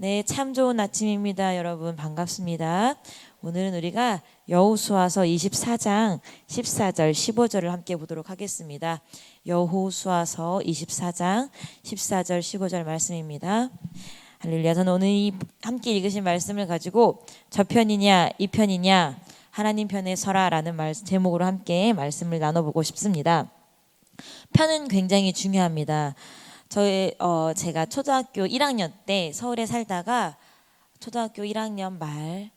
네, 참 좋은 아침입니다. 여러분 반갑습니다. 오늘은 우리가 여호수아서 24장 14절 15절을 함께 보도록 하겠습니다. 여호수아서 24장 14절 15절 말씀입니다. 할렐루야. 저는 오늘 이 함께 읽으신 말씀을 가지고 저 편이냐 이 편이냐 하나님 편에 서라라는 제목으로 함께 말씀을 나눠보고 싶습니다. 편은 굉장히 중요합니다. 제가 초등학교 1학년 때 서울에 살다가 초등학교 1학년 말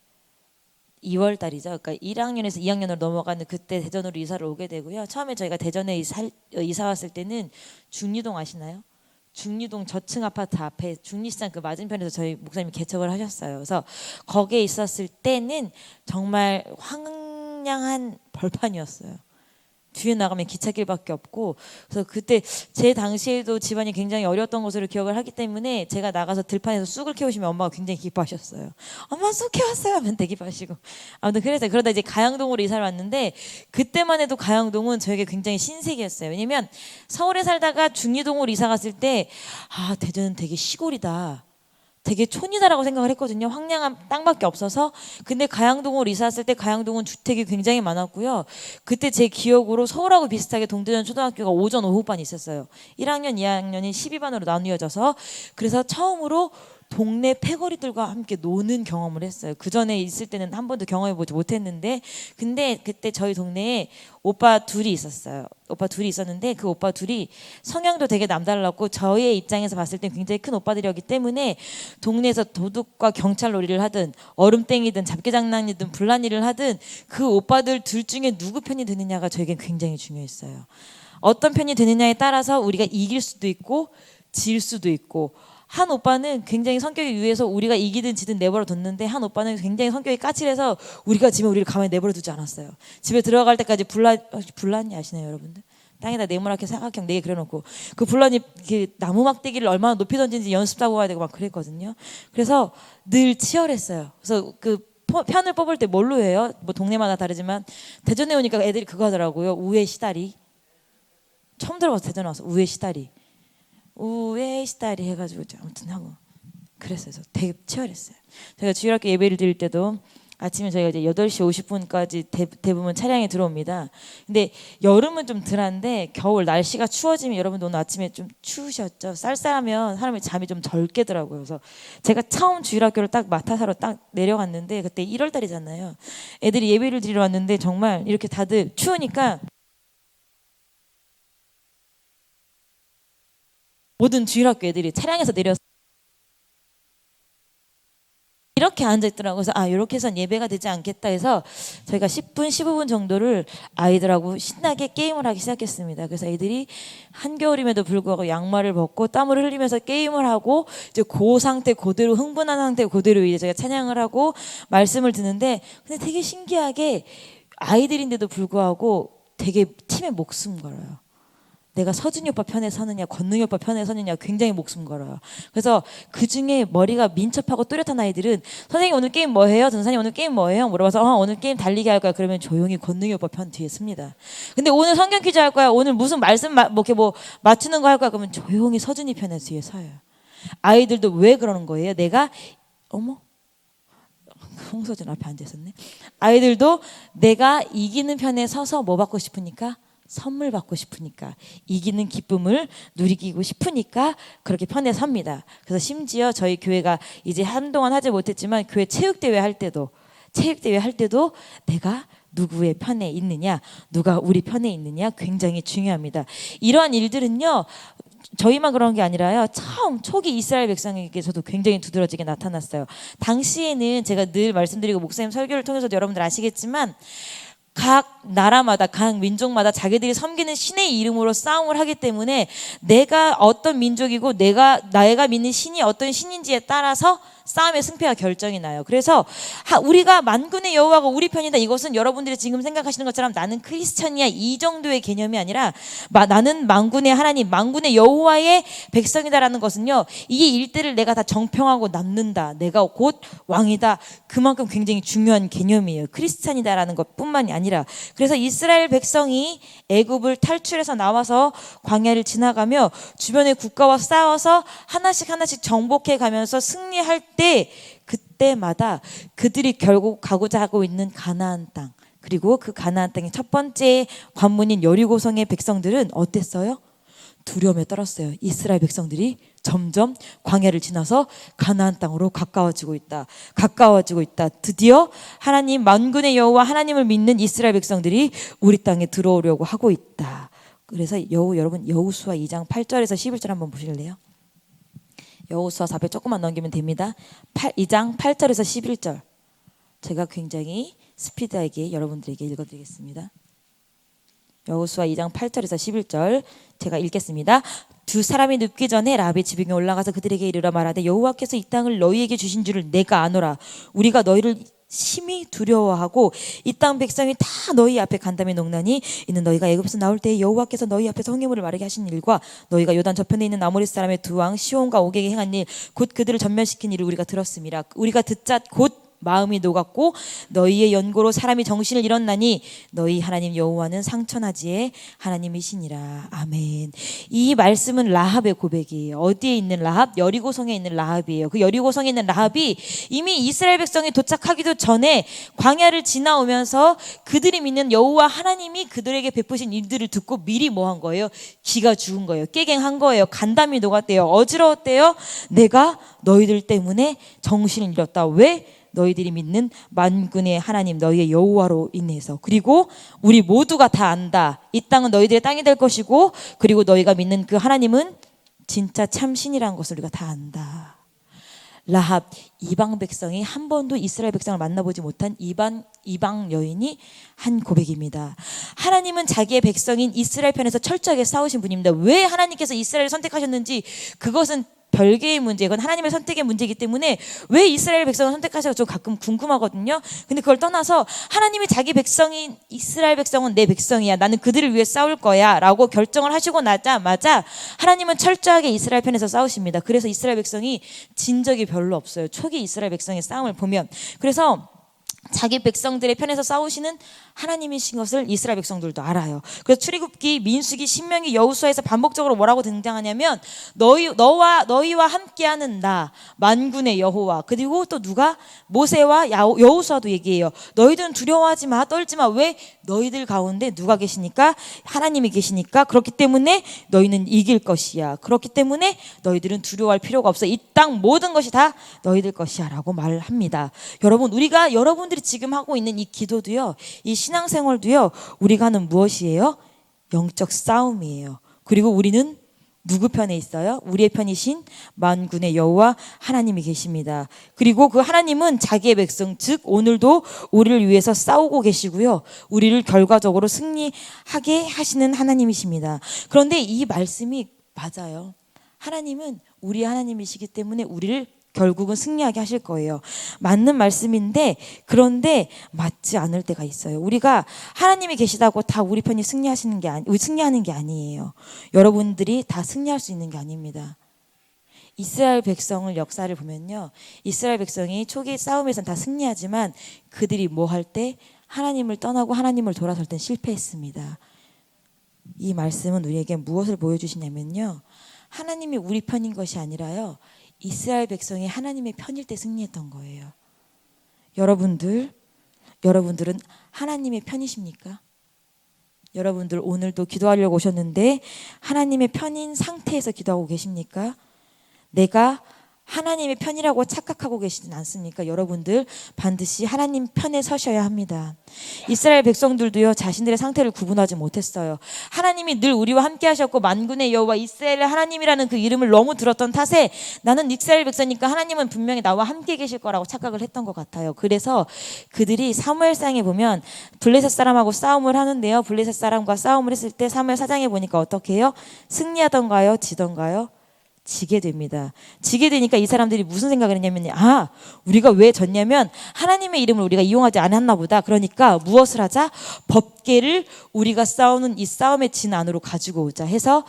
2월 달이죠. 그러니까 1학년에서 2학년으로 넘어가는 그때 대전으로 이사를 오게 되고요. 처음에 저희가 대전에 이사 왔을 때는 중리동 아시나요? 중리동 저층 아파트 앞에 중리시장 그 맞은편에서 저희 목사님이 개척을 하셨어요. 그래서 거기에 있었을 때는 정말 황량한 벌판이었어요. 뒤에 나가면 기찻길밖에 없고, 그래서 그때 제 당시에도 집안이 굉장히 어려웠던 것으로 기억을 하기 때문에 제가 나가서 들판에서 쑥을 캐오시면 엄마가 굉장히 기뻐하셨어요. 엄마 쑥 캐왔어요 하면 되게 기뻐하시고. 아무튼 그러다 이제 가양동으로 이사를 왔는데, 그때만 해도 가양동은 저에게 굉장히 신세계였어요. 왜냐면 서울에 살다가 중리동으로 이사 갔을 때 대전은 되게 시골이다, 되게 촌이다라고 생각을 했거든요. 황량한 땅밖에 없어서. 근데 가양동으로 이사 왔을 때 가양동은 주택이 굉장히 많았고요. 그때 제 기억으로 서울하고 비슷하게 동대전 초등학교가 오전 오후반이 있었어요. 1학년 2학년이 12반으로 나뉘어져서, 그래서 처음으로 동네 패거리들과 함께 노는 경험을 했어요. 그 전에 있을 때는 한 번도 경험해보지 못했는데, 근데 그때 저희 동네에 오빠 둘이 있었어요. 오빠 둘이 있었는데 그 오빠 둘이 성향도 되게 남달랐고, 저의 입장에서 봤을 때 굉장히 큰 오빠들이었기 때문에 동네에서 도둑과 경찰 놀이를 하든 얼음땡이든 잡기장난이든 불난이를 하든 그 오빠들 둘 중에 누구 편이 드느냐가 저에겐 굉장히 중요했어요. 어떤 편이 드느냐에 따라서 우리가 이길 수도 있고 질 수도 있고, 한 오빠는 굉장히 성격이 유해서 우리가 이기든 지든 내버려 뒀는데, 한 오빠는 굉장히 성격이 까칠해서 우리가 지면 우리를 가만히 내버려 두지 않았어요. 집에 들어갈 때까지 불란이 아시나요 여러분들? 땅에다 네모나게 사각형 4개 그려놓고 그 불란이 나무 막대기를 얼마나 높이 던진지 연습하고 와야 되고 막 그랬거든요. 그래서 늘 치열했어요. 그래서 그 편을 뽑을 때 뭘로 해요? 뭐 동네마다 다르지만 대전에 오니까 애들이 그거 하더라고요. 우회 시다리. 처음 들어봐서 대전에 와서 우회 시다리. 우에 시다리 해가지고 아무튼 하고 그랬어요. 그래서 되게 치열했어요. 제가 주일학교 예배를 드릴 때도 아침에 저희가 이제 8시 50분까지 대부분 차량에 들어옵니다. 근데 여름은 좀 덜한데 겨울 날씨가 추워지면, 여러분도 오늘 아침에 좀 추우셨죠? 쌀쌀하면 사람이 잠이 좀 덜 깨더라고요. 그래서 제가 처음 주일학교를 딱 마타사로 딱 내려갔는데, 그때 1월 달이잖아요. 애들이 예배를 드리러 왔는데 정말 이렇게 다들 추우니까 모든 주일학교 애들이 차량에서 내려서 이렇게 앉아있더라고요. 그래서 이렇게 해선 예배가 되지 않겠다 해서 저희가 10분 15분 정도를 아이들하고 신나게 게임을 하기 시작했습니다. 그래서 애들이 한겨울임에도 불구하고 양말을 벗고 땀을 흘리면서 게임을 하고, 이제 그 상태 그대로, 흥분한 상태 그대로 이제 제가 찬양을 하고 말씀을 듣는데, 근데 되게 신기하게 아이들인데도 불구하고 되게 팀에 목숨 걸어요. 내가 서준이 오빠 편에 서느냐 권능이 오빠 편에 서느냐 굉장히 목숨 걸어요. 그래서 그중에 머리가 민첩하고 또렷한 아이들은 선생님 오늘 게임 뭐 해요? 전사님 오늘 게임 뭐 해요? 물어봐서 오늘 게임 달리기 할 거야. 그러면 조용히 권능이 오빠 편 뒤에 씁니다. 근데 오늘 성경 퀴즈 할 거야. 오늘 무슨 말씀 맞추는 거 할 거야. 그러면 조용히 서준이 편에 뒤에 서요. 아이들도 왜 그러는 거예요? 내가 홍서준 앞에 앉아 있었네. 아이들도 내가 이기는 편에 서서 뭐 받고 싶으니까? 선물 받고 싶으니까, 이기는 기쁨을 누리고 싶으니까 그렇게 편에 섭니다. 그래서 심지어 저희 교회가 이제 한동안 하지 못했지만 교회 체육대회 할 때도 내가 누구의 편에 있느냐, 누가 우리 편에 있느냐 굉장히 중요합니다. 이러한 일들은요 저희만 그런 게 아니라요, 처음 초기 이스라엘 백성에게서도 굉장히 두드러지게 나타났어요. 당시에는 제가 늘 말씀드리고 목사님 설교를 통해서도 여러분들 아시겠지만, 각 나라마다 각 민족마다 자기들이 섬기는 신의 이름으로 싸움을 하기 때문에 내가 어떤 민족이고 내가 믿는 신이 어떤 신인지에 따라서 싸움의 승패가 결정이 나요. 그래서 우리가 만군의 여호와가 우리 편이다. 이것은 여러분들이 지금 생각하시는 것처럼 나는 크리스천이야 이 정도의 개념이 아니라 나는 만군의 하나님, 만군의 여호와의 백성이다라는 것은요, 이 일들을 내가 다 정평하고 남는다, 내가 곧 왕이다, 그만큼 굉장히 중요한 개념이에요. 크리스찬이다라는 것뿐만이 아니라. 그래서 이스라엘 백성이 애굽을 탈출해서 나와서 광야를 지나가며 주변의 국가와 싸워서 하나씩 정복해 가면서 승리할 때, 그때마다 그들이 결국 가고자 하고 있는 가나안 땅, 그리고 그 가나안 땅의 첫 번째 관문인 여리고성의 백성들은 어땠어요? 두려움에 떨었어요. 이스라엘 백성들이 점점 광야를 지나서 가나안 땅으로 가까워지고 있다. 드디어 하나님, 만군의 여호와 하나님을 믿는 이스라엘 백성들이 우리 땅에 들어오려고 하고 있다. 그래서 여러분 여호수아 2장 8절에서 11절 한번 보실래요? 여호수아 4배 조금만 넘기면 됩니다. 2장 8절에서 11절. 제가 굉장히 스피드하게 여러분들에게 읽어드리겠습니다. 여호수아 2장 8절에서 11절 제가 읽겠습니다. 두 사람이 눕기 전에 라합의 지붕에 올라가서 그들에게 이르러 말하되 여호와께서 이 땅을 너희에게 주신 줄을 내가 아노라. 우리가 너희를 심히 두려워하고 이 땅 백성이 다 너희 앞에 간담이 농나니 이는 너희가 애굽에서 나올 때에 여호와께서 너희 앞에서 홍해물을 마르게 하신 일과 너희가 요단 저편에 있는 아모리 사람의 두 왕 시온과 오게게 행한 일 곧 그들을 전멸시킨 일을 우리가 들었음이라. 우리가 듣자 곧 마음이 녹았고 너희의 연고로 사람이 정신을 잃었나니 너희 하나님 여호와는 상천하지의 하나님이시니라. 아멘. 이 말씀은 라합의 고백이에요. 어디에 있는 라합? 여리고성에 있는 라합이에요. 그 여리고성에 있는 라합이 이미 이스라엘 백성이 도착하기도 전에 광야를 지나오면서 그들이 믿는 여호와 하나님이 그들에게 베푸신 일들을 듣고 미리 뭐 한 거예요? 기가 죽은 거예요. 깨갱한 거예요. 간담이 녹았대요. 어지러웠대요. 내가 너희들 때문에 정신을 잃었다. 왜? 너희들이 믿는 만군의 하나님 너희의 여호와로 인해서. 그리고 우리 모두가 다 안다. 이 땅은 너희들의 땅이 될 것이고 그리고 너희가 믿는 그 하나님은 진짜 참신이라는 것을 우리가 다 안다. 라합, 이방 백성이 한 번도 이스라엘 백성을 만나보지 못한 이방 여인이 한 고백입니다. 하나님은 자기의 백성인 이스라엘 편에서 철저하게 싸우신 분입니다. 왜 하나님께서 이스라엘을 선택하셨는지 그것은 별개의 문제, 이건 하나님의 선택의 문제이기 때문에 왜 이스라엘 백성을 선택하셔서 저 가끔 궁금하거든요. 근데 그걸 떠나서 하나님이 자기 백성인 이스라엘 백성은 내 백성이야, 나는 그들을 위해 싸울 거야 라고 결정을 하시고 나자마자 하나님은 철저하게 이스라엘 편에서 싸우십니다. 그래서 이스라엘 백성이 진 적이 별로 없어요. 초기 이스라엘 백성의 싸움을 보면. 그래서 자기 백성들의 편에서 싸우시는 하나님이신 것을 이스라엘 백성들도 알아요. 그래서 출애굽기, 민수기, 신명기, 여호수아에서 반복적으로 뭐라고 등장하냐면 너희와 함께하는 나 만군의 여호와. 그리고 또 누가? 모세와 여호수아도 얘기해요. 너희들은 두려워하지 마, 떨지 마. 왜? 너희들 가운데 누가 계시니까? 하나님이 계시니까. 그렇기 때문에 너희는 이길 것이야. 그렇기 때문에 너희들은 두려워할 필요가 없어. 이 땅 모든 것이 다 너희들 것이야 라고 말을 합니다. 여러분, 우리가 여러분들이 지금 하고 있는 이 기도도요, 이 신앙생활도요, 우리가 하는 무엇이에요? 영적 싸움이에요. 그리고 우리는 누구 편에 있어요? 우리의 편이신 만군의 여호와 하나님이 계십니다. 그리고 그 하나님은 자기의 백성, 즉 오늘도 우리를 위해서 싸우고 계시고요, 우리를 결과적으로 승리하게 하시는 하나님이십니다. 그런데 이 말씀이 맞아요. 하나님은 우리 하나님이시기 때문에 우리를 결국은 승리하게 하실 거예요. 맞는 말씀인데, 그런데 맞지 않을 때가 있어요. 우리가 하나님이 계시다고 다 우리 편이 승리하는 게 아니에요. 여러분들이 다 승리할 수 있는 게 아닙니다. 이스라엘 백성을 역사를 보면요, 이스라엘 백성이 초기 싸움에서는 다 승리하지만 그들이 뭐 할 때? 하나님을 떠나고 하나님을 돌아설 땐 실패했습니다. 이 말씀은 우리에게 무엇을 보여주시냐면요, 하나님이 우리 편인 것이 아니라요, 이스라엘 백성이 하나님의 편일 때 승리했던 거예요. 여러분들은 하나님의 편이십니까? 여러분들 오늘도 기도하려고 오셨는데 하나님의 편인 상태에서 기도하고 계십니까? 내가 하나님의 편이라고 착각하고 계시진 않습니까? 여러분들 반드시 하나님 편에 서셔야 합니다. 이스라엘 백성들도요, 자신들의 상태를 구분하지 못했어요. 하나님이 늘 우리와 함께 하셨고 만군의 여호와 이스라엘의 하나님이라는 그 이름을 너무 들었던 탓에 나는 이스라엘 백성이니까 하나님은 분명히 나와 함께 계실 거라고 착각을 했던 것 같아요. 그래서 그들이 사무엘상에 보면 블레셋 사람하고 싸움을 하는데요, 블레셋 사람과 싸움을 했을 때 사무엘 4장에 보니까 어떻게 해요? 승리하던가요? 지던가요? 지게 됩니다. 지게 되니까 이 사람들이 무슨 생각을 했냐면, 우리가 왜 졌냐면 하나님의 이름을 우리가 이용하지 않았나 보다. 그러니까 무엇을 하자? 법궤를 우리가 싸우는 이 싸움의 진 안으로 가지고 오자 해서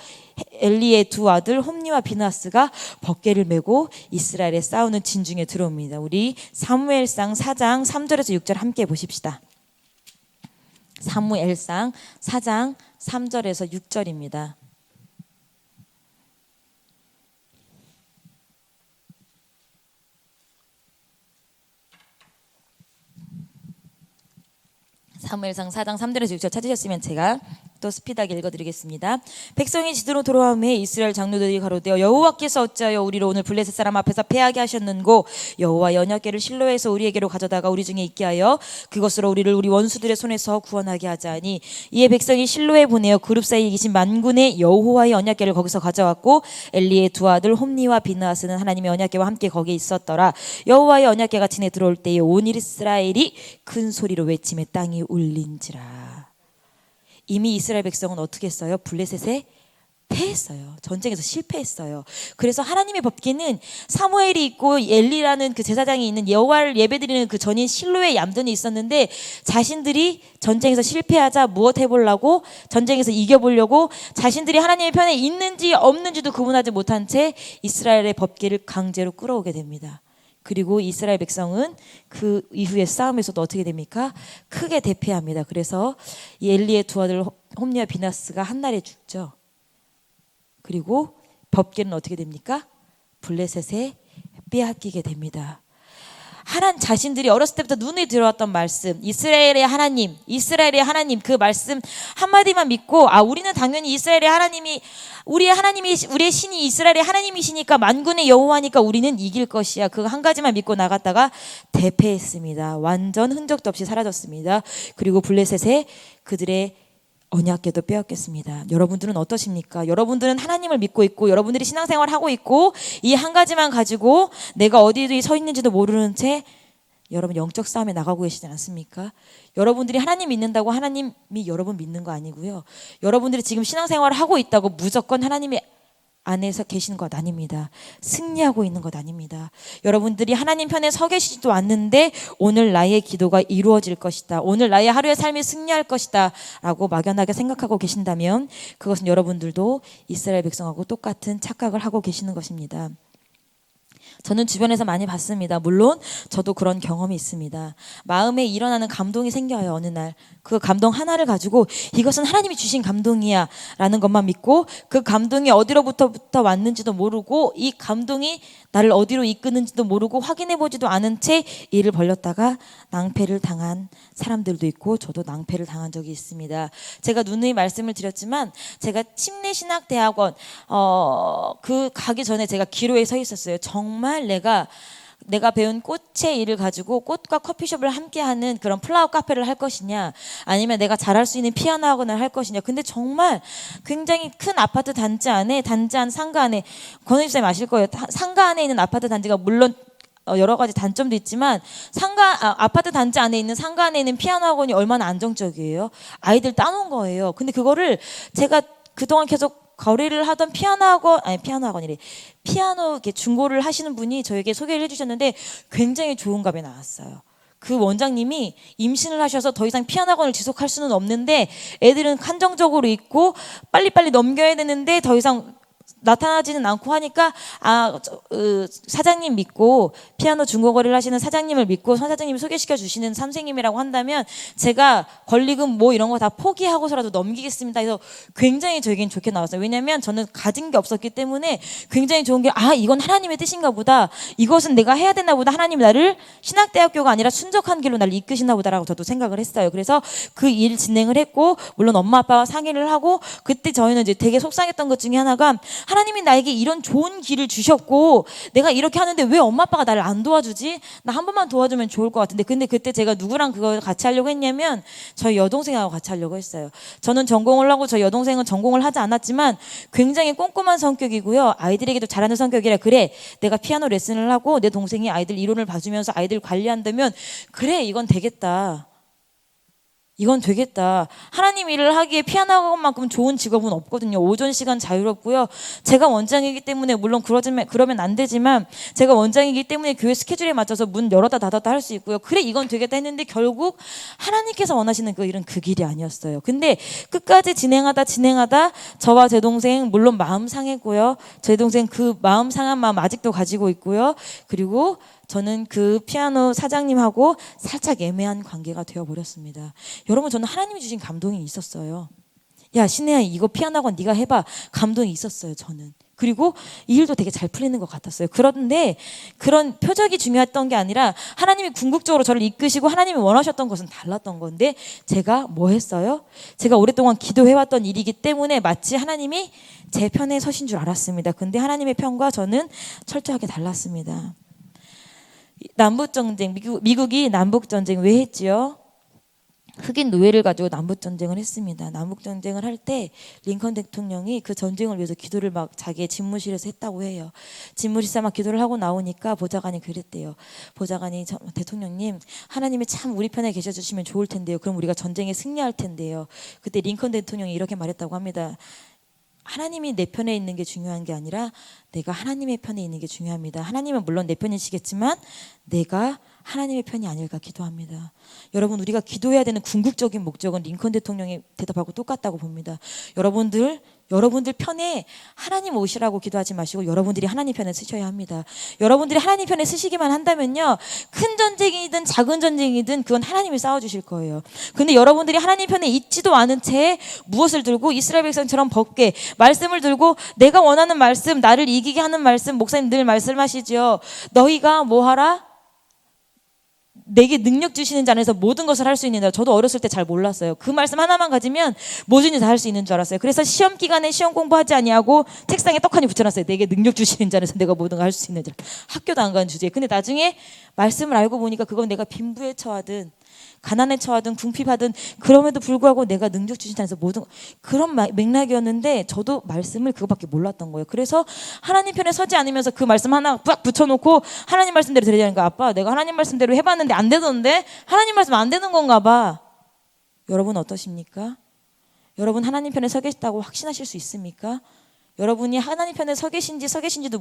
엘리의 두 아들 홈니와 비나스가 법궤를 메고 이스라엘에 싸우는 진중에 들어옵니다. 우리 사무엘상 4장 3절에서 6절 함께 보십시다. 사무엘상 4장 3절에서 6절입니다. 사무엘상 4장 3절에서 6절 찾으셨으면 제가 또 스피드하게 읽어드리겠습니다. 백성이 지도로 돌아오매 이스라엘 장로들이 가로되어 여호와께서 어찌하여 우리를 오늘 블레셋 사람 앞에서 패하게 하셨는고 여호와의 언약궤를 실로에서 우리에게로 가져다가 우리 중에 있게 하여 그것으로 우리를 우리 원수들의 손에서 구원하게 하자니 이에 백성이 실로에 보내어 그룹 사이에 계신 만군의 여호와의 언약궤를 거기서 가져왔고 엘리의 두 아들 홈니와 비느하스는 하나님의 언약궤와 함께 거기에 있었더라. 여호와의 언약궤가 진에 들어올 때에 온 이스라엘이 큰 소리로 외치며 땅이 울린지라. 이미 이스라엘 백성은 어떻게 했어요? 블레셋에 패했어요. 전쟁에서 실패했어요. 그래서 하나님의 법궤는 사무엘이 있고 엘리라는 그 제사장이 있는 여호와를 예배드리는 그 전인 실로의 얌전히 있었는데 자신들이 전쟁에서 실패하자 무엇 해보려고 전쟁에서 이겨보려고 자신들이 하나님의 편에 있는지 없는지도 구분하지 못한 채 이스라엘의 법궤를 강제로 끌어오게 됩니다. 그리고 이스라엘 백성은 그 이후의 싸움에서도 어떻게 됩니까? 크게 대패합니다. 그래서 이 엘리의 두 아들 홈니와 비나스가 한날에 죽죠. 그리고 법궤는 어떻게 됩니까? 블레셋에 빼앗기게 됩니다. 하나님 자신들이 어렸을 때부터 눈에 들어왔던 말씀, 이스라엘의 하나님 그 말씀 한마디만 믿고 우리는 당연히 이스라엘의 하나님이 우리의 신이 이스라엘의 하나님이시니까 만군의 여호와니까 우리는 이길 것이야. 그 한 가지만 믿고 나갔다가 대패했습니다. 완전 흔적도 없이 사라졌습니다. 그리고 블레셋에 그들의 언약궤도 빼앗겼습니다. 여러분들은 어떠십니까? 여러분들은 하나님을 믿고 있고 여러분들이 신앙생활을 하고 있고 이 한 가지만 가지고 내가 어디에 서 있는지도 모르는 채 여러분 영적 싸움에 나가고 계시지 않습니까? 여러분들이 하나님 믿는다고 하나님이 여러분 믿는 거 아니고요. 여러분들이 지금 신앙생활을 하고 있다고 무조건 하나님의 안에서 계시는 것 아닙니다. 승리하고 있는 것 아닙니다. 여러분들이 하나님 편에 서 계시지도 않는데 오늘 나의 기도가 이루어질 것이다. 오늘 나의 하루의 삶이 승리할 것이다. 라고 막연하게 생각하고 계신다면 그것은 여러분들도 이스라엘 백성하고 똑같은 착각을 하고 계시는 것입니다. 저는 주변에서 많이 봤습니다. 물론 저도 그런 경험이 있습니다. 마음에 일어나는 감동이 생겨요. 어느 날 그 감동 하나를 가지고 이것은 하나님이 주신 감동이야 라는 것만 믿고 그 감동이 어디로부터 왔는지도 모르고 이 감동이 나를 어디로 이끄는지도 모르고 확인해보지도 않은 채 일을 벌렸다가 낭패를 당한 사람들도 있고 저도 낭패를 당한 적이 있습니다. 제가 누누이 말씀을 드렸지만 제가 침례신학대학원 그 가기 전에 제가 기로에 서 있었어요. 정말 내가 배운 꽃의 일을 가지고 꽃과 커피숍을 함께하는 그런 플라워 카페를 할 것이냐 아니면 내가 잘할 수 있는 피아노 학원을 할 것이냐. 근데 정말 굉장히 큰 아파트 단지 안에 상가 안에 권은희 쌤 아실 거예요. 상가 안에 있는 아파트 단지가 물론 여러 가지 단점도 있지만 아파트 단지 안에 있는 상가 안에 있는 피아노 학원이 얼마나 안정적이에요. 아이들 따놓은 거예요. 근데 그거를 제가 그동안 계속 거래를 하던 피아노 이렇게 중고를 하시는 분이 저에게 소개를 해주셨는데 굉장히 좋은 값에 나왔어요. 그 원장님이 임신을 하셔서 더 이상 피아노 학원을 지속할 수는 없는데 애들은 한정적으로 있고 빨리빨리 넘겨야 되는데 더 이상 나타나지는 않고 하니까 사장님 믿고 피아노 중고거래를 하시는 사장님을 믿고 사장님이 소개시켜 주시는 선생님이라고 한다면 제가 권리금 뭐 이런 거 다 포기하고서라도 넘기겠습니다. 그래서 굉장히 저에겐 좋게 나왔어요. 왜냐하면 저는 가진 게 없었기 때문에 굉장히 좋은 게 이건 하나님의 뜻인가 보다. 이것은 내가 해야 되나 보다. 하나님이 나를 신학대학교가 아니라 순적한 길로 나를 이끄시나 보다라고 저도 생각을 했어요. 그래서 그 일 진행을 했고 물론 엄마 아빠와 상의를 하고 그때 저희는 이제 되게 속상했던 것 중에 하나가 하나님이 나에게 이런 좋은 길을 주셨고 내가 이렇게 하는데 왜 엄마 아빠가 나를 안 도와주지? 나 한 번만 도와주면 좋을 것 같은데 근데 그때 제가 누구랑 그걸 같이 하려고 했냐면 저희 여동생하고 같이 하려고 했어요. 저는 전공을 하고 저희 여동생은 전공을 하지 않았지만 굉장히 꼼꼼한 성격이고요. 아이들에게도 잘하는 성격이라 그래 내가 피아노 레슨을 하고 내 동생이 아이들 이론을 봐주면서 아이들 관리한다면 그래 이건 되겠다. 이건 되겠다. 하나님 일을 하기에 피아노학원만큼 좋은 직업은 없거든요. 오전 시간 자유롭고요. 제가 원장이기 때문에 물론 그러면 안 되지만 제가 원장이기 때문에 교회 스케줄에 맞춰서 문 열었다 닫았다 할 수 있고요. 그래 이건 되겠다 했는데 결국 하나님께서 원하시는 그 일은 그 길이 아니었어요. 근데 끝까지 진행하다 저와 제 동생 물론 마음 상했고요. 제 동생 그 마음 상한 마음 아직도 가지고 있고요. 그리고 저는 그 피아노 사장님하고 살짝 애매한 관계가 되어버렸습니다. 여러분 저는 하나님이 주신 감동이 있었어요. 야 신혜야 이거 피아노학원 네가 해봐. 감동이 있었어요 저는. 그리고 이 일도 되게 잘 풀리는 것 같았어요. 그런데 그런 표적이 중요했던 게 아니라 하나님이 궁극적으로 저를 이끄시고 하나님이 원하셨던 것은 달랐던 건데 제가 뭐 했어요? 제가 오랫동안 기도해왔던 일이기 때문에 마치 하나님이 제 편에 서신 줄 알았습니다. 근데 하나님의 편과 저는 철저하게 달랐습니다. 남북전쟁, 미국이 남북전쟁 왜 했지요? 흑인 노예를 가지고 남북전쟁을 했습니다. 남북전쟁을 할 때 링컨 대통령이 그 전쟁을 위해서 기도를 막 자기의 집무실에서 했다고 해요. 집무실에서 막 기도를 하고 나오니까 보좌관이 그랬대요. 보좌관이 대통령님 하나님이 참 우리 편에 계셔주시면 좋을 텐데요. 그럼 우리가 전쟁에 승리할 텐데요. 그때 링컨 대통령이 이렇게 말했다고 합니다. 하나님이 내 편에 있는 게 중요한 게 아니라 내가 하나님의 편에 있는 게 중요합니다. 하나님은 물론 내 편이시겠지만 내가 하나님의 편이 아닐까 기도합니다. 여러분 우리가 기도해야 되는 궁극적인 목적은 링컨 대통령의 대답하고 똑같다고 봅니다. 여러분들 편에 하나님 오시라고 기도하지 마시고 여러분들이 하나님 편에 쓰셔야 합니다. 여러분들이 하나님 편에 쓰시기만 한다면요. 큰 전쟁이든 작은 전쟁이든 그건 하나님이 싸워주실 거예요. 근데 여러분들이 하나님 편에 있지도 않은 채 무엇을 들고 이스라엘 백성처럼 벗게 말씀을 들고 내가 원하는 말씀 나를 이기게 하는 말씀 목사님 늘 말씀하시죠. 너희가 뭐 하라? 내게 능력 주시는 자 안에서 모든 것을 할 수 있는 자. 저도 어렸을 때 잘 몰랐어요. 그 말씀 하나만 가지면 뭐든지 다 할 수 있는 줄 알았어요. 그래서 시험 기간에 시험 공부하지 아니하고 책상에 떡하니 붙여놨어요. 내게 능력 주시는 자 안에서 내가 모든 걸 할 수 있는 자. 학교도 안 가는 주제에. 근데 나중에 말씀을 알고 보니까 그건 내가 빈부에 처하든 가난에 처하든 궁핍하든 그럼에도 불구하고 내가 능력 주신 안에서 모든 그런 맥락이었는데 저도 말씀을 그거밖에 몰랐던 거예요. 그래서 하나님 편에 서지 않으면서 그 말씀 하나 빡 붙여놓고 하나님 말씀대로 드리자니까 아빠 내가 하나님 말씀대로 해봤는데 안 되던데 하나님 말씀 안 되는 건가 봐. 여러분 어떠십니까? 여러분 하나님 편에 서 계시다고 확신하실 수 있습니까? 여러분이 하나님 편에 서 계신지도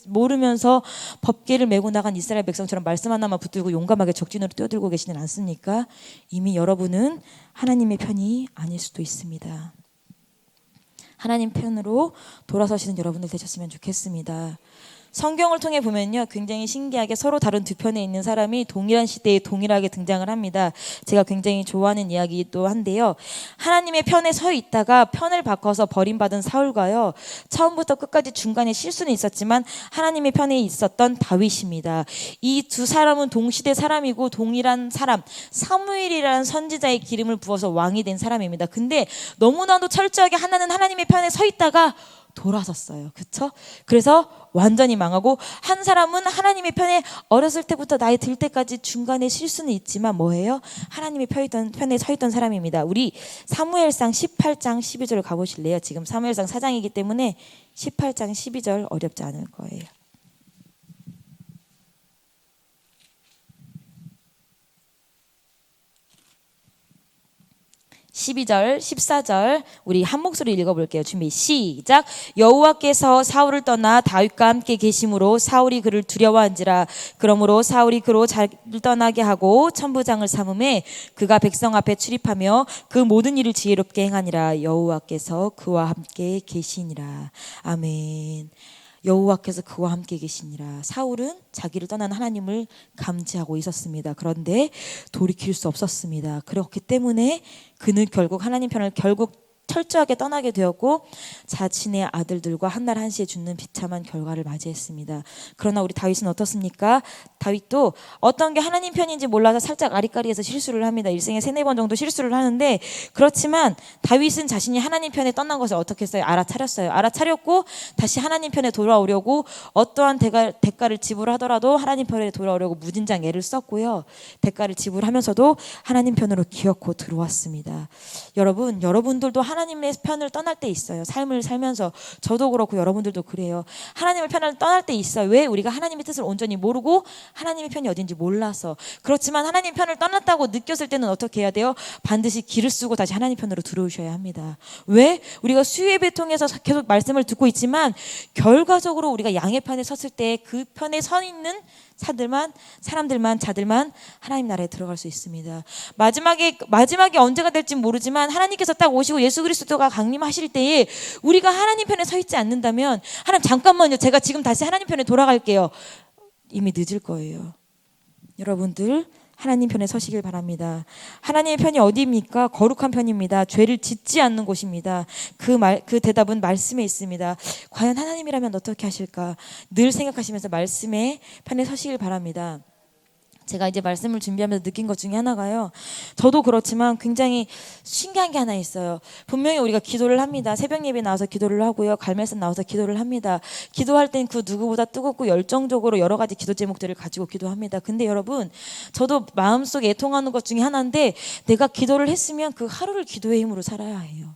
모르면서 법궤를 메고 나간 이스라엘 백성처럼 말씀 하나만 붙들고 용감하게 적진으로 뛰어들고 계시진 않습니까? 이미 여러분은 하나님의 편이 아닐 수도 있습니다. 하나님 편으로 돌아서시는 여러분들 되셨으면 좋겠습니다. 성경을 통해 보면요 굉장히 신기하게 서로 다른 두 편에 있는 사람이 동일한 시대에 동일하게 등장을 합니다. 제가 굉장히 좋아하는 이야기도 한데요. 하나님의 편에 서 있다가 편을 바꿔서 버림받은 사울과요 처음부터 끝까지 중간에 실수는 있었지만 하나님의 편에 있었던 다윗입니다. 이 두 사람은 동시대 사람이고 동일한 사람 사무엘이라는 선지자의 기름을 부어서 왕이 된 사람입니다. 근데 너무나도 철저하게 하나는 하나님의 편에 서 있다가 돌아섰어요. 그렇죠? 그래서 완전히 망하고 한 사람은 하나님의 편에 어렸을 때부터 나이 들 때까지 중간에 실수는 있지만 뭐예요? 하나님의 편에 서 있던 사람입니다. 우리 사무엘상 18장 12절 가보실래요? 지금 사무엘상 4장이기 때문에 18장 12절 어렵지 않을 거예요. 12절, 14절 우리 한 목소리 읽어볼게요. 준비 시작. 여호와께서 사울을 떠나 다윗과 함께 계심으로 사울이 그를 두려워한지라. 그러므로 사울이 그로 잘 떠나게 하고 천부장을 삼음에 그가 백성 앞에 출입하며 그 모든 일을 지혜롭게 행하니라. 여호와께서 그와 함께 계시니라. 아멘. 여호와께서 그와 함께 계시니라. 사울은 자기를 떠난 하나님을 감지하고 있었습니다. 그런데 돌이킬 수 없었습니다. 그렇기 때문에 그는 결국 하나님 편을 철저하게 떠나게 되었고 자신의 아들들과 한날 한시에 죽는 비참한 결과를 맞이했습니다. 그러나 우리 다윗은 어떻습니까? 다윗도 어떤 게 하나님 편인지 몰라서 살짝 아리까리해서 실수를 합니다. 일생에 3-4번 정도 실수를 하는데 그렇지만 다윗은 자신이 하나님 편에 떠난 것을 어떻게 했어요? 알아차렸어요. 알아차렸고 다시 하나님 편에 돌아오려고 어떠한 대가를 지불하더라도 하나님 편에 돌아오려고 무진장 애를 썼고요. 대가를 지불하면서도 하나님 편으로 기어코 들어왔습니다. 여러분들도 하나님 하나님의 편을 떠날 때 있어요. 삶을 살면서 저도 그렇고 여러분들도 그래요. 하나님의 편을 떠날 때 있어요. 왜? 우리가 하나님의 뜻을 온전히 모르고 하나님의 편이 어딘지 몰라서. 그렇지만 하나님 편을 떠났다고 느꼈을 때는 어떻게 해야 돼요? 반드시 길을 쓰고 다시 하나님 편으로 들어오셔야 합니다. 왜? 우리가 수예배 통해서 계속 말씀을 듣고 있지만 결과적으로 우리가 양의 편에 섰을 때 그 편에 서 있는 자들만 하나님 나라에 들어갈 수 있습니다. 마지막에 언제가 될지 모르지만 하나님께서 딱 오시고 예수 그리스도가 강림하실 때에 우리가 하나님 편에 서 있지 않는다면 하나님 잠깐만요. 제가 지금 다시 하나님 편에 돌아갈게요. 이미 늦을 거예요. 여러분들 하나님 편에 서시길 바랍니다. 하나님의 편이 어디입니까? 거룩한 편입니다. 죄를 짓지 않는 곳입니다. 그 대답은 말씀에 있습니다. 과연 하나님이라면 어떻게 하실까? 늘 생각하시면서 말씀의 편에 서시길 바랍니다. 제가 이제 말씀을 준비하면서 느낀 것 중에 하나가요. 저도 그렇지만 굉장히 신기한 게 하나 있어요. 분명히 우리가 기도를 합니다. 새벽 예배 나와서 기도를 하고요. 갈멜산 나와서 기도를 합니다. 기도할 땐 그 누구보다 뜨겁고 열정적으로 여러 가지 기도 제목들을 가지고 기도합니다. 근데 여러분, 저도 마음속에 애통하는 것 중에 하나인데 내가 기도를 했으면 그 하루를 기도의 힘으로 살아야 해요.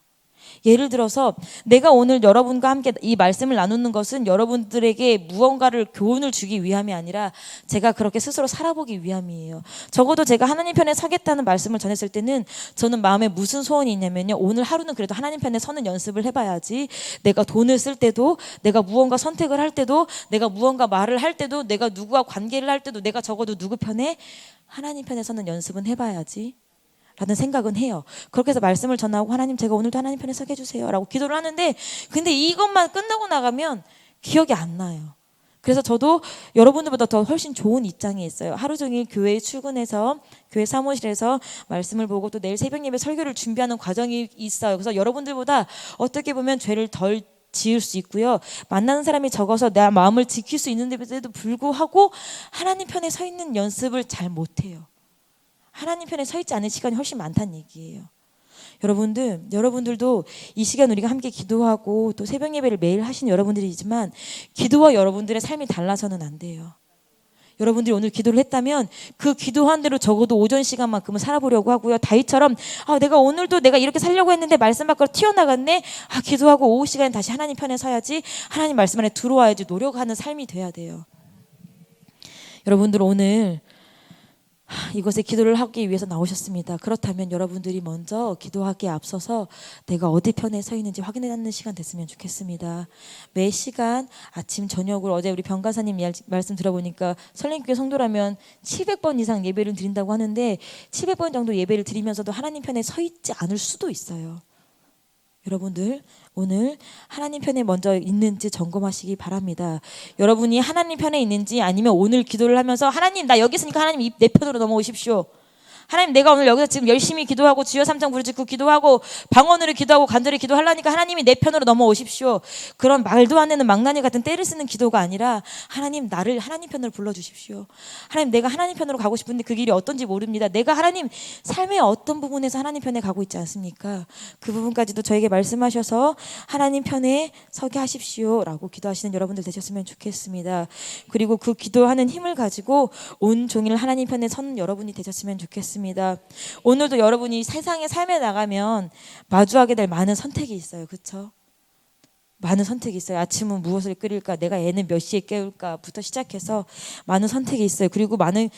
예를 들어서 내가 오늘 여러분과 함께 이 말씀을 나누는 것은 여러분들에게 무언가를 교훈을 주기 위함이 아니라 제가 그렇게 스스로 살아보기 위함이에요. 적어도 제가 하나님 편에 서겠다는 말씀을 전했을 때는 저는 마음에 무슨 소원이 있냐면요. 오늘 하루는 그래도 하나님 편에 서는 연습을 해봐야지. 내가 돈을 쓸 때도, 내가 무언가 선택을 할 때도, 내가 무언가 말을 할 때도, 내가 누구와 관계를 할 때도 내가 적어도 누구 편에 하나님 편에 서는 연습은 해봐야지 라는 생각은 해요. 그렇게 해서 말씀을 전하고 하나님 제가 오늘도 하나님 편에 서게 해주세요 라고 기도를 하는데 근데 이것만 끝나고 나가면 기억이 안 나요. 그래서 저도 여러분들보다 더 훨씬 좋은 입장에 있어요. 하루 종일 교회에 출근해서 교회 사무실에서 말씀을 보고 또 내일 새벽 예배 설교를 준비하는 과정이 있어요. 그래서 여러분들보다 어떻게 보면 죄를 덜 지을 수 있고요. 만나는 사람이 적어서 내 마음을 지킬 수 있는데도 불구하고 하나님 편에 서 있는 연습을 잘 못해요. 하나님 편에 서 있지 않은 시간이 훨씬 많다는 얘기예요. 여러분들도 이 시간 우리가 함께 기도하고 또 새벽 예배를 매일 하시는 여러분들이지만 기도와 여러분들의 삶이 달라서는 안 돼요. 여러분들이 오늘 기도를 했다면 그 기도한 대로 적어도 오전 시간만큼은 살아보려고 하고요. 다윗처럼 내가 오늘도 내가 이렇게 살려고 했는데 말씀 밖으로 튀어나갔네. 기도하고 오후 시간에 다시 하나님 편에 서야지. 하나님 말씀 안에 들어와야지 노력하는 삶이 돼야 돼요. 여러분들 오늘 이곳에 기도를 하기 위해서 나오셨습니다. 그렇다면 여러분들이 먼저 기도하기에 앞서서 내가 어디 편에 서 있는지 확인하는 시간 됐으면 좋겠습니다. 매 시간 아침 저녁을 어제 우리 병가사님 말씀 들어보니까 설림교회 성도라면 700번 이상 예배를 드린다고 하는데 700번 정도 예배를 드리면서도 하나님 편에 서 있지 않을 수도 있어요. 여러분들 오늘 하나님 편에 먼저 있는지 점검하시기 바랍니다. 여러분이 하나님 편에 있는지 아니면 오늘 기도를 하면서 하나님 나 여기 있으니까 하나님 내 편으로 넘어오십시오. 하나님 내가 오늘 여기서 지금 열심히 기도하고 주여 삼창 부르짖고 기도하고 방언으로 기도하고 간절히 기도하려니까 하나님이 내 편으로 넘어오십시오. 그런 말도 안 되는 망나니 같은 때를 쓰는 기도가 아니라 하나님 나를 하나님 편으로 불러주십시오. 하나님 내가 하나님 편으로 가고 싶은데 그 길이 어떤지 모릅니다. 내가 하나님 삶의 어떤 부분에서 하나님 편에 가고 있지 않습니까? 그 부분까지도 저에게 말씀하셔서 하나님 편에 서게 하십시오 라고 기도하시는 여러분들 되셨으면 좋겠습니다. 그리고 그 기도하는 힘을 가지고 온 종일 하나님 편에 서는 여러분이 되셨으면 좋겠습니다. 오늘도 여러분이 세상의 삶에 나가면 마주하게 될 많은 선택이 있어요. 그렇죠? 많은 선택이 있어요. 아침은 무엇을 끓일까? 내가 애는 몇 시에 깨울까?부터 시작해서 많은 선택이 있어요. 그리고 많은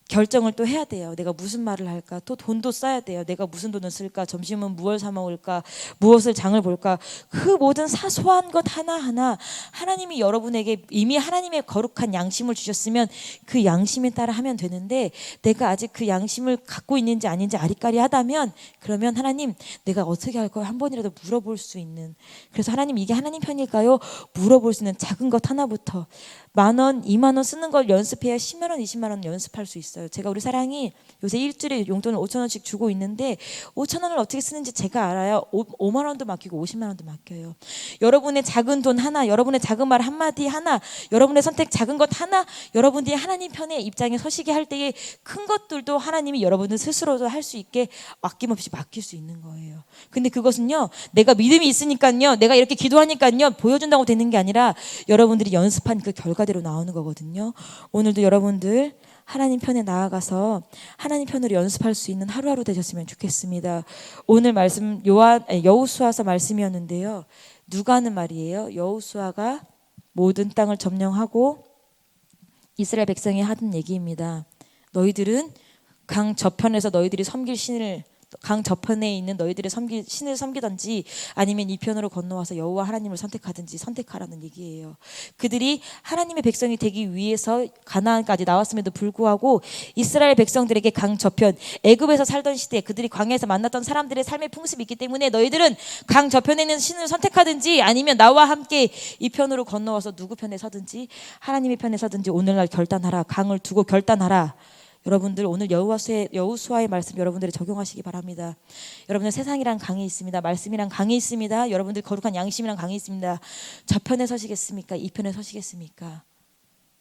결정을 또 해야 돼요. 내가 무슨 말을 할까? 또 돈도 써야 돼요. 내가 무슨 돈을 쓸까? 점심은 무엇을 사 먹을까? 무엇을 장을 볼까? 그 모든 사소한 것 하나하나 하나님이 여러분에게 이미 하나님의 거룩한 양심을 주셨으면 그 양심에 따라 하면 되는데 내가 아직 그 양심을 갖고 있는지 아닌지 아리까리하다면 그러면 하나님 내가 어떻게 할 거야? 한 번이라도 물어볼 수 있는 그래서 하나님 이게 하나님 편일까요? 물어볼 수 있는 작은 것 하나부터 10,000원, 20,000원 쓰는 걸 연습해야 10만 원, 20만 원 연습할 수 있어요. 제가 우리 사랑이 요새 일주일에 용돈을 5,000원씩 주고 있는데 5,000원을 어떻게 쓰는지 제가 알아요. 5만 원도 맡기고 50만 원도 맡겨요. 여러분의 작은 돈 하나, 여러분의 작은 말 한마디 하나, 여러분의 선택 작은 것 하나, 여러분들이 하나님 편의 입장에 서시게 할 때에 큰 것들도 하나님이 여러분들 스스로도 할 수 있게 아낌없이 맡길 수 있는 거예요. 근데 그것은요, 내가 믿음이 있으니까요, 내가 이렇게 기도하니까요, 보여준다고 되는 게 아니라 여러분들이 연습한 그 결과대로 나오는 거거든요. 오늘도 여러분들 하나님 편에 나아가서 하나님 편으로 연습할 수 있는 하루하루 되셨으면 좋겠습니다. 오늘 말씀 여호수아서 말씀이었는데요. 누가 하는 말이에요? 여호수아가 모든 땅을 점령하고 이스라엘 백성이 하던 얘기입니다. 너희들은 강 저편에서 너희들이 섬길 신을, 강 저편에 있는 너희들의 신을 섬기든지 아니면 이 편으로 건너와서 여호와 하나님을 선택하든지 선택하라는 얘기예요. 그들이 하나님의 백성이 되기 위해서 가나안까지 나왔음에도 불구하고 이스라엘 백성들에게 강 저편, 애굽에서 살던 시대에 그들이 광야에서 만났던 사람들의 삶의 풍습이 있기 때문에 너희들은 강 저편에 있는 신을 선택하든지 아니면 나와 함께 이 편으로 건너와서 누구 편에 서든지 하나님의 편에 서든지 오늘날 결단하라. 강을 두고 결단하라. 여러분들 오늘 여호수아의 말씀 여러분들이 적용하시기 바랍니다. 여러분들 세상이란 강이 있습니다. 말씀이란 강이 있습니다. 여러분들 거룩한 양심이란 강이 있습니다. 저편에 서시겠습니까? 이 편에 서시겠습니까?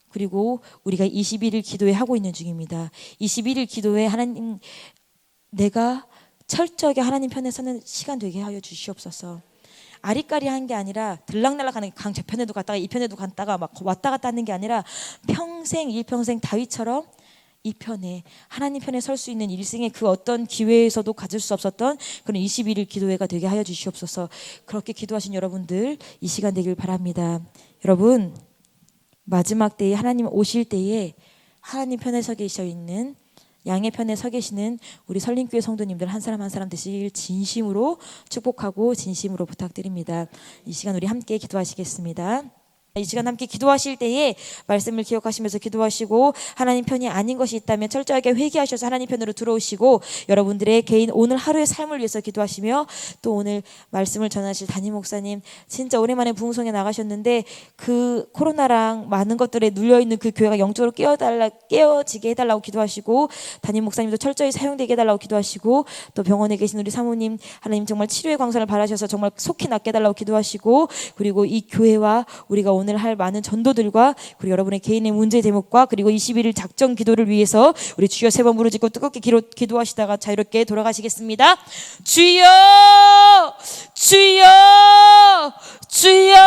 그리고 우리가 21일 기도회 하고 있는 중입니다. 21일 기도회 하나님, 내가 철저하게 하나님 편에 서는 시간 되게 하여 주시옵소서. 아리까리한 게 아니라 들락날락하는 강 저편에도 갔다가 이 편에도 갔다가 막 왔다 갔다 하는 게 아니라 평생 일평생 다윗처럼 이 편에 하나님 편에 설 수 있는 일생의 그 어떤 기회에서도 가질 수 없었던 그런 21일 기도회가 되게 하여 주시옵소서. 그렇게 기도하신 여러분들 이 시간 되길 바랍니다. 여러분 마지막 때에 하나님 오실 때에 하나님 편에 서 계셔 있는 양의 편에 서 계시는 우리 설림교회 성도님들 한 사람 한 사람 되시길 진심으로 축복하고 진심으로 부탁드립니다. 이 시간 우리 함께 기도하시겠습니다. 이 시간 함께 기도하실 때에 말씀을 기억하시면서 기도하시고 하나님 편이 아닌 것이 있다면 철저하게 회개하셔서 하나님 편으로 들어오시고 여러분들의 개인 오늘 하루의 삶을 위해서 기도하시며 또 오늘 말씀을 전하실 담임 목사님 진짜 오랜만에 부흥성에 나가셨는데 그 코로나랑 많은 것들에 눌려있는 그 교회가 영적으로 깨어지게 해달라고 기도하시고 담임 목사님도 철저히 사용되게 해달라고 기도하시고 또 병원에 계신 우리 사모님 하나님 정말 치료의 광선을 바라셔서 정말 속히 낫게 해달라고 기도하시고 그리고 이 교회와 우리가 오늘 할 많은 전도들과 그리고 여러분의 개인의 문제 제목과 그리고 21일 작정 기도를 위해서 우리 주여 세 번 부르짖고 뜨겁게 기도하시다가 자유롭게 돌아가시겠습니다. 주여 주여 주여